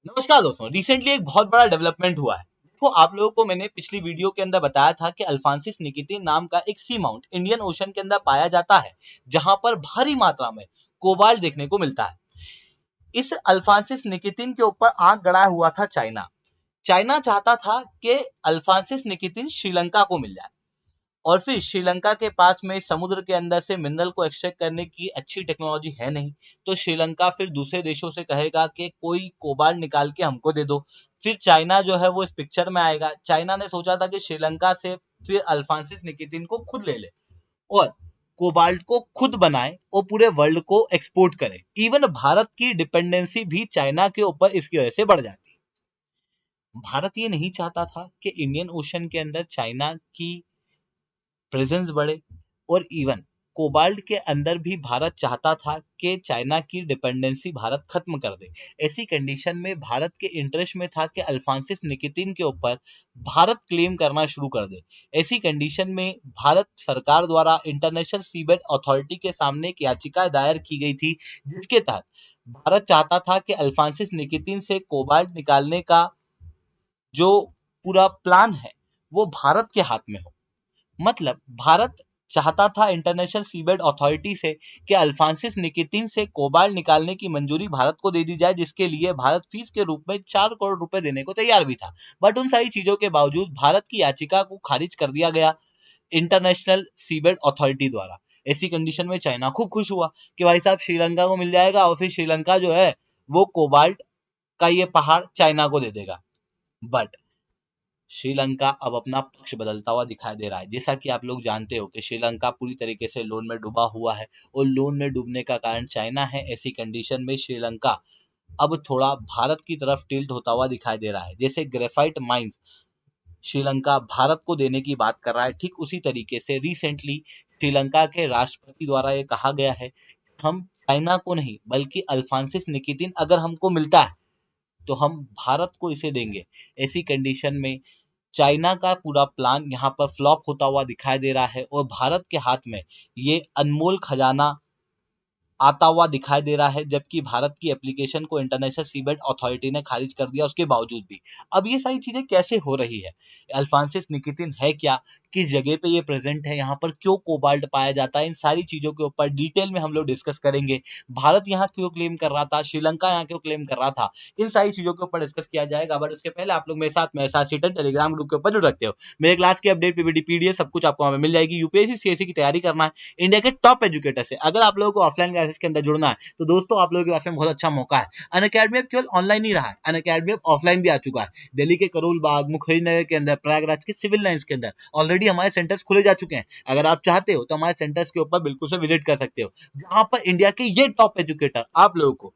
नमस्कार दोस्तों, रिसेंटली एक बहुत बड़ा डेवलपमेंट हुआ है। देखो, आप लोगों को मैंने पिछली वीडियो के अंदर बताया था कि अल्फांसिस निकितिन नाम का एक सी माउंट इंडियन ओशन के अंदर पाया जाता है, जहां पर भारी मात्रा में कोबाल्ट देखने को मिलता है। इस अल्फांसिस निकितिन के ऊपर आंख गड़ा हुआ था चाइना। चाइना चाहता था कि अल्फांसिस निकितिन श्रीलंका को मिल जाए, और फिर श्रीलंका के पास में समुद्र के अंदर से मिनरल को एक्सट्रैक्ट करने की अच्छी टेक्नोलॉजी है नहीं, तो श्रीलंका फिर दूसरे देशों से कहेगा कि कोई कोबाल्ट निकाल के हमको दे दो। फिर चाइना जो है वो इस पिक्चर में आएगा। चाइना ने सोचा था कि श्रीलंका से फिर अल्फांसिस निकितिन को खुद ले ले और कोबाल्ट को खुद बनाए और पूरे वर्ल्ड को एक्सपोर्ट करे। इवन भारत की डिपेंडेंसी भी चाइना के ऊपर इसकी वजह से बढ़ जाती। भारत ये नहीं चाहता था कि इंडियन ओशन के अंदर चाइना की प्रेजेंस बढ़े, और इवन कोबाल्ट के अंदर भी भारत चाहता था कि चाइना की डिपेंडेंसी भारत खत्म कर दे। ऐसी कंडीशन में भारत के इंटरेस्ट में था कि अल्फांसिस निकितिन के ऊपर भारत क्लेम करना शुरू कर दे। ऐसी कंडीशन में भारत सरकार द्वारा इंटरनेशनल सीबेड अथॉरिटी के सामने एक याचिका दायर की गई थी, जिसके तहत भारत चाहता था कि अल्फांसिस निकितिन से कोबाल्ट निकालने का जो पूरा प्लान है वो भारत के हाथ में हो। मतलब भारत चाहता था इंटरनेशनल सीबेड अथॉरिटी से कि अल्फांसिस निकितिन से कोबाल्ट निकालने की मंजूरी भारत को दे दी जाए, जिसके लिए भारत फीस के रूप में 4 करोड़ रुपए देने को तैयार भी था। बट उन सारी चीजों के बावजूद भारत की याचिका को खारिज कर दिया गया इंटरनेशनल सीबेड अथॉरिटी द्वारा। ऐसी कंडीशन में चाइना खूब खुश हुआ कि भाई साहब श्रीलंका को मिल जाएगा, और फिर श्रीलंका जो है वो कोबाल्ट का ये पहाड़ चाइना को दे देगा। बट श्रीलंका अब अपना पक्ष बदलता हुआ दिखाई दे रहा है। जैसा कि आप लोग जानते हो कि श्रीलंका पूरी तरीके से लोन में डूबा हुआ है, और लोन में डूबने का कारण चाइना है। ऐसी कंडीशन में श्रीलंका अब थोड़ा भारत की तरफ टिल्ट होता हुआ दिखाई दे रहा है। जैसे ग्रेफाइट माइंस श्रीलंका भारत को देने की बात कर रहा है, ठीक उसी तरीके से रिसेंटली श्रीलंका के राष्ट्रपति द्वारा ये कहा गया है, हम चाइना को नहीं बल्कि अल्फांसिस निकितिन अगर हमको मिलता है तो हम भारत को इसे देंगे। ऐसी कंडीशन में चाइना का पूरा प्लान यहाँ पर फ्लॉप होता हुआ दिखाई दे रहा है, और भारत के हाथ में ये अनमोल खजाना आता हुआ दिखाई दे रहा है, जबकि भारत की एप्लीकेशन को इंटरनेशनल सीबेड अथॉरिटी ने खारिज कर दिया उसके बावजूद भी। अब ये सारी चीजें कैसे हो रही है, अल्फांसिस निकितिन है क्या, किस जगह पे ये प्रेजेंट है, यहाँ पर क्यों कोबाल्ट पाया जाता है, इन सारी चीजों के ऊपर डिटेल में हम लोग डिस्कस करेंगे। भारत यहाँ क्यों क्लेम कर रहा था, श्रीलंका यहाँ क्यों क्लेम कर रहा था, इन सारी चीजों के ऊपर डिस्कस किया जाएगा। बट उसके पहले आप लोग मेरे साथ टेलीग्राम ग्रुप के ऊपर जुड़ सकते हो। मेरे क्लास की अपडेट पीपीटी पीडीएफ सब कुछ आपको वहाँ मिल जाएगी। यूपीएससी सीएससी की तैयारी करना है इंडिया के टॉप एजुकेटर से, अगर आप लोगों को ऑफलाइन क्लासेस के अंदर जुड़ना है तो दोस्तों आप लोगों के पास में बहुत अच्छा मौका है। अनअकैडमी अब केवल ऑनलाइन ही रहा है, अनअकैडमी अब ऑफलाइन भी आ चुका है। दिल्ली के करोल बाग, मुखरीनगर के अंदर, प्रयागराज के सिविल लाइंस के अंदर ऑलरेडी हमारे सेंटर्स खुले जा चुके हैं। अगर आप चाहते हो तो हमारे सेंटर्स के ऊपर बिल्कुल से विजिट कर सकते हो, जहां पर इंडिया के ये टॉप एजुकेटर आप लोगों को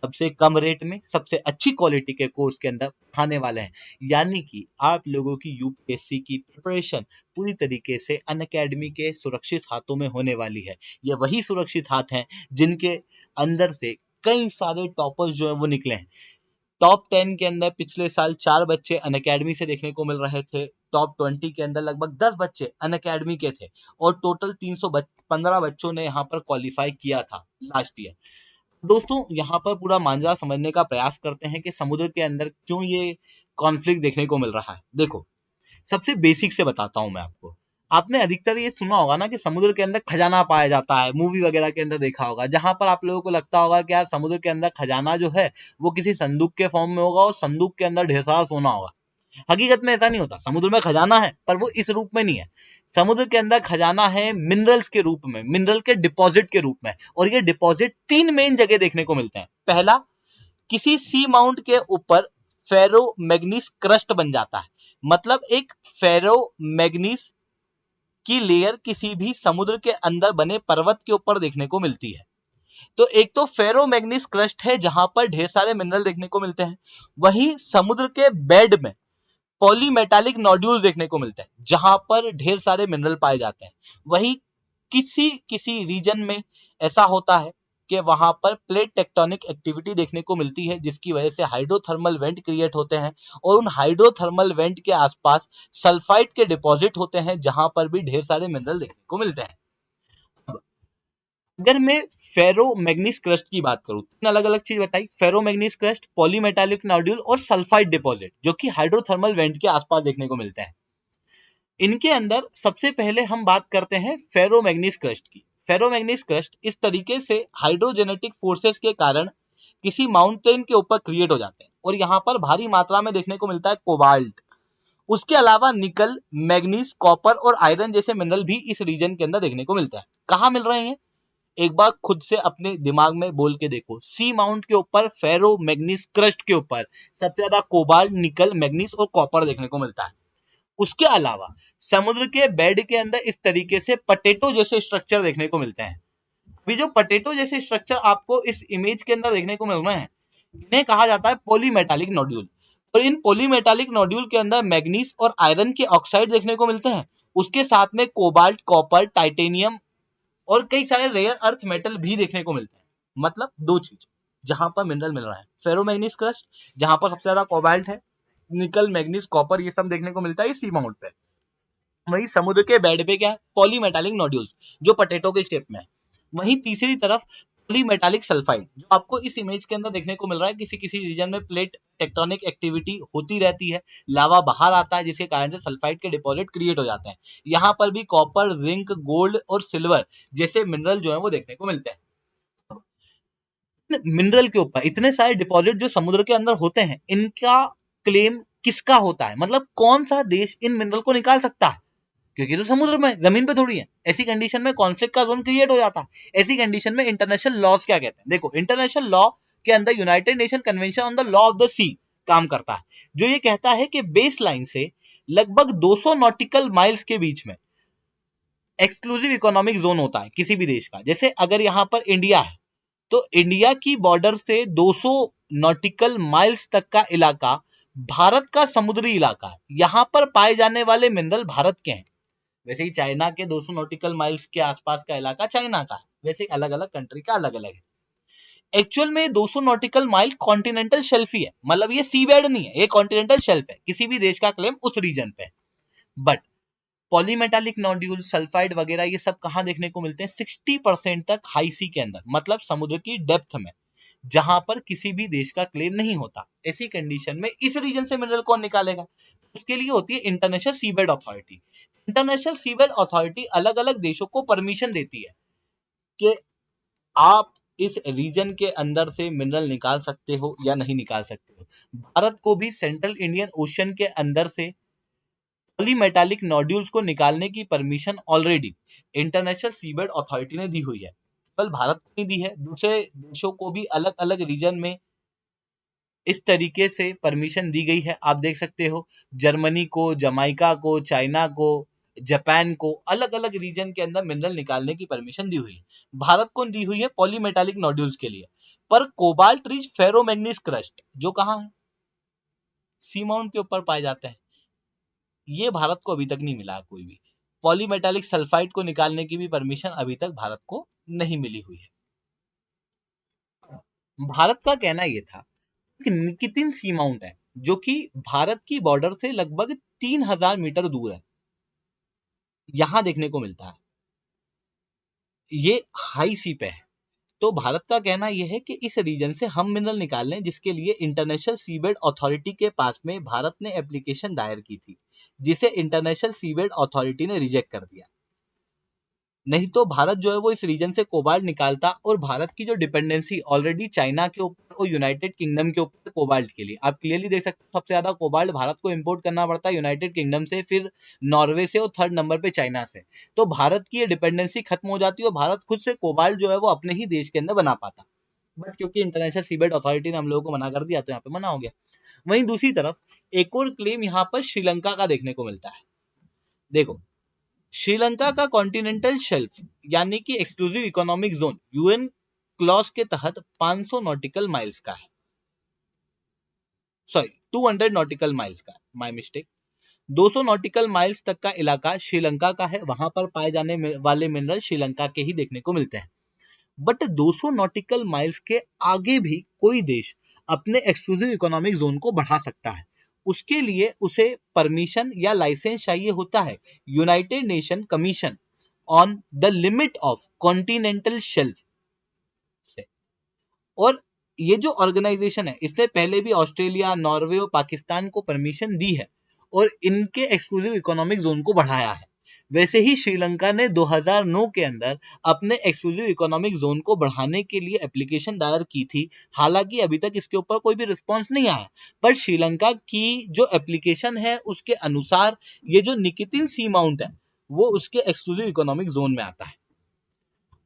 सबसे कम रेट में सबसे अच्छी क्वालिटी के कोर्स के अंदर पढ़ाने वाले हैं। यानी कि आप लोगों की यूपीएससी की प्रिपरेशन पूरी तरीके से अनअकैडमी के सुरक्षित हाथों में होने वाली है। ये वही सुरक्षित हाथ हैं जिनके अंदर से कई सारे टॉपर्स जो है वो निकले हैं। टॉप 10 के अंदर पिछले साल 4 बच्चे अनअकैडमी से देखने को मिल रहे थे। टॉप 20 के अंदर लगभग 10 बच्चे अनअकैडमी के थे, और टोटल 315 बच्चों ने यहाँ पर क्वालिफाई किया था लास्ट ईयर। दोस्तों यहाँ पर पूरा मांझा समझने का प्रयास करते हैं कि समुद्र के अंदर क्यों ये कॉन्फ्लिक्ट देखने को मिल रहा है। देखो, सबसे बेसिक से बताता हूं मैं आपको। आपने अधिकतर ये सुना होगा ना कि समुद्र के अंदर खजाना पाया जाता है, मूवी वगैरह के अंदर देखा होगा, जहां पर आप लोगों को लगता होगा कि यार समुद्र के अंदर खजाना जो है वो किसी संदूक के फॉर्म में होगा और संदूक के अंदर ढेर सारा सोना होगा। हकीकत में ऐसा नहीं होता। समुद्र में खजाना है पर वो इस रूप में नहीं है। समुद्र के अंदर खजाना है मिनरल्स के रूप में, मिनरल के डिपॉजिट के रूप में, और ये डिपॉजिट 3 मेन जगह देखने को मिलते हैं। पहला, किसी सी माउंट के ऊपर फेरो मैग्नीस क्रस्ट बन जाता है। मतलब एक फेरो मैग्नीस की लेयर किसी भी समुद्र के अंदर बने पर्वत के ऊपर देखने को मिलती है। तो एक तो फेरो मैग्नीस क्रस्ट है जहां पर ढेर सारे मिनरल देखने को मिलते हैं। वही समुद्र के बेड में पॉलीमेटालिक नोड्यूल देखने को मिलते हैं, जहां पर ढेर सारे मिनरल पाए जाते हैं। वही किसी किसी रीजन में ऐसा होता है कि वहां पर प्लेट टेक्टोनिक एक्टिविटी देखने को मिलती है, जिसकी वजह से हाइड्रोथर्मल वेंट क्रिएट होते हैं, और उन हाइड्रोथर्मल वेंट के आसपास सल्फाइड के डिपॉजिट होते हैं, जहां पर भी ढेर सारे मिनरल देखने को मिलते हैं। अगर मैं फेरोमैग्नीज क्रस्ट की बात करूं, तीन अलग अलग चीज बताई, फेरोमैग्नीज क्रस्ट, पॉलीमेटालिक नोड्यूल और सल्फाइड डिपॉजिट, जो कि हाइड्रोथर्मल वेंट के आसपास देखने को मिलते हैं। इनके अंदर सबसे पहले हम बात करते हैं फेरोमैग्नीज क्रस्ट की। फेरोमैग्नीज क्रस्ट इस तरीके से हाइड्रोजेनेटिक फोर्सेस के कारण किसी माउंटेन के ऊपर क्रिएट हो जाते हैं और यहाँ पर भारी मात्रा में देखने को मिलता है कोबाल्ट। उसके अलावा निकल, मैग्नीज, कॉपर और आयरन जैसे मिनरल भी इस रीजन के अंदर देखने को मिलता है। कहाँ मिल रहे हैं, एक बार खुद से अपने दिमाग में बोल के देखो। सी माउंट के ऊपर, फेरो मैग्नीज क्रस्ट के ऊपर सबसे ज्यादा कोबाल्ट, निकल, मैग्नीज और कॉपर देखने को मिलता है। उसके अलावा समुद्र के बेड के अंदर इस तरीके से पटेटो जैसे स्ट्रक्चर देखने को मिलते हैं। अभी जो पटेटो जैसे स्ट्रक्चर आपको इस इमेज के अंदर देखने को मिल रहे हैं, इन्हें कहा जाता है पॉलीमेटालिक नोड्यूल। और इन पॉलीमेटालिक नोड्यूल के अंदर मैग्नीज और आयरन के ऑक्साइड देखने को मिलते हैं। उसके साथ में कोबाल्ट, कॉपर, टाइटेनियम और कई सारे रेयर अर्थ मेटल भी देखने को मिलते हैं। मतलब दो चीज जहां पर मिनरल मिल रहा है, फेरोमैग्नीज क्रस्ट जहां पर सबसे ज्यादा कोबाल्ट है, निकल, मैग्नीज, कॉपर ये सब देखने को मिलता है सी माउंट पे। वहीं समुद्र के बेड पे क्या है, पॉलीमेटालिक नोड्यूल्स जो पटेटो के शेप में है। वहीं तीसरी तरफ पॉलीमेटालिक सल्फाइड, जो आपको इस इमेज के अंदर देखने को मिल रहा है। किसी किसी रीजन में प्लेट टेक्टोनिक एक्टिविटी होती रहती है, लावा बाहर आता है, जिसके कारण से सल्फाइड के डिपॉजिट क्रिएट हो जाते हैं। यहाँ पर भी कॉपर, जिंक, गोल्ड और सिल्वर जैसे मिनरल जो है वो देखने को मिलते हैं। मिनरल के ऊपर इतने सारे डिपॉजिट जो समुद्र के अंदर होते हैं, इनका क्लेम किसका होता है, मतलब कौन सा देश इन मिनरल को निकाल सकता है, क्योंकि तो समुद्र में, जमीन पे थोड़ी है। ऐसी कंडीशन में कॉन्फ्लिक्ट का जोन क्रिएट हो जाता है। ऐसी कंडीशन में इंटरनेशनल लॉज क्या कहते हैं, देखो इंटरनेशनल लॉ के अंदर United Nation convention on the law of the sea काम करता है, जो ये कहता है कि बेस लाइन से लगभग 200 नॉटिकल माइल्स के बीच में एक्सक्लूसिव इकोनॉमिक जोन होता है किसी भी देश का। जैसे अगर यहाँ पर इंडिया है, तो इंडिया की बॉर्डर से 200 नॉटिकल माइल्स तक का इलाका भारत का समुद्री इलाका है। यहाँ पर पाए जाने वाले मिनरल भारत के हैं। वैसे ही चाइना के 200 नॉटिकल माइल्स के आसपास का इलाका चाइना का है। वैसे अलग अलग कंट्री का अलग अलग है। एक्चुअल में 200 नॉटिकल माइल कॉन्टिनेंटल शेल्फ ही है, मतलब ये सी बेड नहीं है, ये कॉन्टिनेंटल शेल्फ है। किसी भी देश का क्लेम उस रीजन पे। बट पॉलीमेटालिक नोड्यूल, सल्फाइड वगैरह ये सब कहां देखने को मिलते हैं, 60% तक हाई सी के अंदर, मतलब समुद्र की डेप्थ में, जहां पर किसी भी देश का क्लेम नहीं होता। ऐसी कंडीशन में इस रीजन से मिनरल कौन निकालेगा, उसके लिए होती है international seabed authority. International seabed authority अलग अलग देशों को परमिशन देती है कि आप इस रीजन के अंदर से मिनरल निकाल सकते हो या नहीं निकाल सकते हो। भारत को भी सेंट्रल इंडियन ओशन के अंदर से पॉलीमेटालिक नोड्यूल्स को निकालने की permission already international seabed authority ने दी हुई है। केवल भारत को नहीं दी है, दूसरे देशों को भी अलग अलग रीजन में इस तरीके से परमिशन दी गई है। आप देख सकते हो जर्मनी को, जमाइका को, चाइना को, जापान को, अलग अलग रीजन के अंदर मिनरल निकालने की परमिशन दी हुई है। भारत को दी हुई है पॉलीमेटालिक नोड्यूल्स के लिए। पर कोबाल्ट रिच फेरोमैग्नीज क्रस्ट जो कहाँ है, सी माउंट के ऊपर पाए जाते हैं। ये भारत को अभी तक नहीं मिला है कोई भी। पॉलीमेटालिक सल्फाइड को निकालने की भी परमिशन अभी तक भारत को नहीं मिली हुई है। भारत का कहना यह था कि निकितिन सी माउंट है, जो कि भारत की बॉर्डर से लगभग 3000 मीटर दूर है, यहां देखने को मिलता है। ये हाई सी पे है। तो भारत का कहना यह है कि इस रीजन से हम मिनरल निकाल लें, जिसके लिए इंटरनेशनल सीबेड अथॉरिटी के पास में भारत ने एप्लीकेशन दायर की थी, जिसे इंटरनेशनल सीबेड अथॉरिटी ने रिजेक्ट कर दिया। नहीं तो भारत जो है वो इस रीजन से कोबाल्ट निकालता, और भारत की जो डिपेंडेंसी ऑलरेडी चाइना के ऊपर और यूनाइटेड किंगडम के ऊपर कोबाल्ट के लिए, आप क्लियरली देख सकते हो सबसे ज्यादा कोबाल्ट भारत को इंपोर्ट करना पड़ता है यूनाइटेड किंगडम से, फिर नॉर्वे से और थर्ड नंबर पे चाइना से। तो भारत की ये डिपेंडेंसी खत्म हो जाती है और भारत खुद से कोबाल्ट जो है वो अपने ही देश के अंदर बना पाता। बट क्योंकि इंटरनेशनल सीबेड अथॉरिटी ने हम लोगों को मना कर दिया, तो यहाँ पे मना हो गया। वहीं दूसरी तरफ एक और क्लेम यहाँ पर श्रीलंका का देखने को मिलता है। देखो श्रीलंका का कॉन्टिनेंटल शेल्फ यानी कि exclusive economic zone UN clause के तहत 500 नॉटिकल माइल्स का है, सॉरी 200 नॉटिकल माइल्स का, माय मिस्टेक। 200 नॉटिकल माइल्स तक का इलाका श्रीलंका का है, वहां पर पाए जाने वाले मिनरल श्रीलंका के ही देखने को मिलते हैं। बट 200 नॉटिकल माइल्स के आगे भी कोई देश अपने एक्सक्लूसिव इकोनॉमिक जोन को बढ़ा सकता है। उसके लिए उसे परमिशन या लाइसेंस चाहिए होता है United nation commission on the limit of continental shelf से। और ये जो ऑर्गेनाइजेशन है इसने पहले भी ऑस्ट्रेलिया, नॉर्वे और पाकिस्तान को परमिशन दी है और इनके एक्सक्लूसिव इकोनॉमिक जोन को बढ़ाया है। वैसे ही श्रीलंका ने 2009 के अंदर अपने एक्सक्लूसिव इकोनॉमिक जोन को बढ़ाने के लिए एप्लीकेशन दायर की थी। हालांकि अभी तक इसके ऊपर कोई भी रिस्पॉन्स नहीं आया, पर श्रीलंका की जो एप्लीकेशन है उसके अनुसार ये जो निकितिन सी माउंट है वो उसके एक्सक्लूसिव इकोनॉमिक जोन में आता है।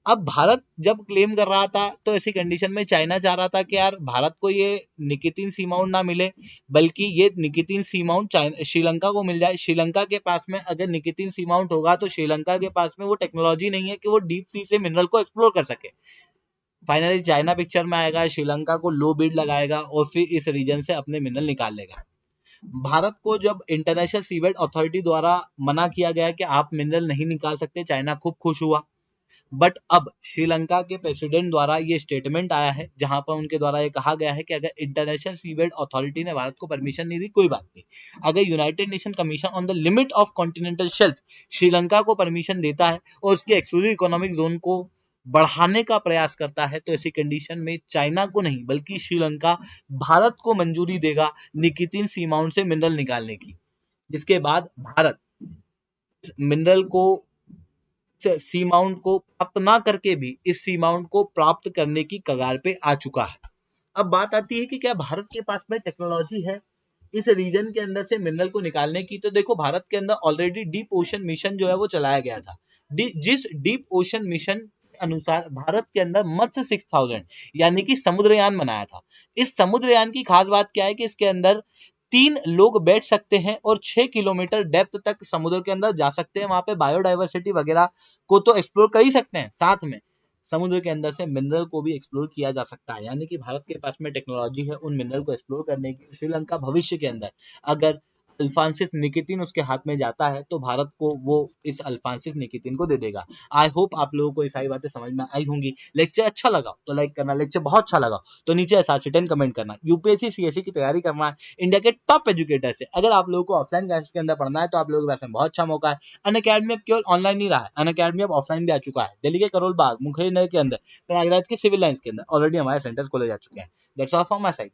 अब भारत जब क्लेम कर रहा था तो ऐसी कंडीशन में चाइना चाह रहा था कि यार भारत को ये निकितिन सी माउंट ना मिले, बल्कि ये निकितिन सी माउंट श्रीलंका को मिल जाए। श्रीलंका के पास में अगर निकितिन सी माउंट होगा तो श्रीलंका के पास में वो टेक्नोलॉजी नहीं है कि वो डीप सी से मिनरल को एक्सप्लोर कर सके। फाइनली चाइना पिक्चर में आएगा, श्रीलंका को लो बिड लगाएगा और फिर इस रीजन से अपने मिनरल निकाल लेगा। भारत को जब इंटरनेशनल सीबेड अथॉरिटी द्वारा मना किया गया कि आप मिनरल नहीं निकाल सकते, चाइना खूब खुश हुआ। बट अब श्रीलंका के प्रेसिडेंट द्वारा ये स्टेटमेंट आया है जहां पर उनके द्वारा ये कहा गया है कि अगर इंटरनेशनल सीबेड अथॉरिटी ने भारत को परमिशन नहीं दी कोई बात नहीं, अगर United nation commission on the limit of continental shelf Sri Lanka को परमिशन देता है और उसके एक्सक्लूसिव इकोनॉमिक जोन को बढ़ाने का प्रयास करता है तो ऐसी कंडीशन में चाइना को नहीं बल्कि श्रीलंका भारत को मंजूरी देगा निकितिन सी माउंट से मिनरल निकालने की, जिसके बाद भारत मिनरल को सी माउंट को प्राप्त ना करके भी इस सी माउंट को प्राप्त करने की कगार पे आ चुका है। अब बात आती है कि क्या भारत के पास में टेक्नोलॉजी है इस रीजन के अंदर से मिनरल को निकालने की। तो देखो भारत के अंदर ऑलरेडी डीप ओशन मिशन जो है वो चलाया गया था। जिस डीप ओशन मिशन के अनुसार भारत के अंदर मत्स्य 6000 यानी कि समुद्रयान बनाया था। इस समुद्रयान की खास बात क्या है कि इसके अंदर 3 लोग बैठ सकते हैं और 6 किलोमीटर डेप्थ तक समुद्र के अंदर जा सकते हैं। वहां पे बायोडाइवर्सिटी वगैरह को तो एक्सप्लोर कर ही सकते हैं, साथ में समुद्र के अंदर से मिनरल को भी एक्सप्लोर किया जा सकता है। यानी कि भारत के पास में टेक्नोलॉजी है उन मिनरल को एक्सप्लोर करने की। श्रीलंका भविष्य के अंदर अगर अल्फांसिस निकितिन उसके हाथ में जाता है तो भारत को वो इस अल्फांसिस निकितिन को दे देगा। आई होप आप लोगों को ये सारी बातें समझ में आई होंगी। लेक्चर अच्छा लगा तो लाइक करना, लेक्चर बहुत अच्छा लगा तो नीचे SRC10 कमेंट करना। यूपीएससी CSE की तैयारी करना है इंडिया के टॉप एजुकेटर से। अगर आप लोगों को ऑफलाइन क्लासेस के अंदर पढ़ना है तो आप लोगों के पास में बहुत अच्छा मौका है। अनअकैडमी अब केवल ऑनलाइन नहीं रहा है, अनअकैडमी अब ऑफलाइन भी आ चुका है। दिल्ली के करोल बाग, मुखर्जी नगर के अंदर, प्रयागराज के सिविल लाइंस के अंदर ऑलरेडी हमारे सेंटर्स खोले जा चुके हैं। That's all from my side.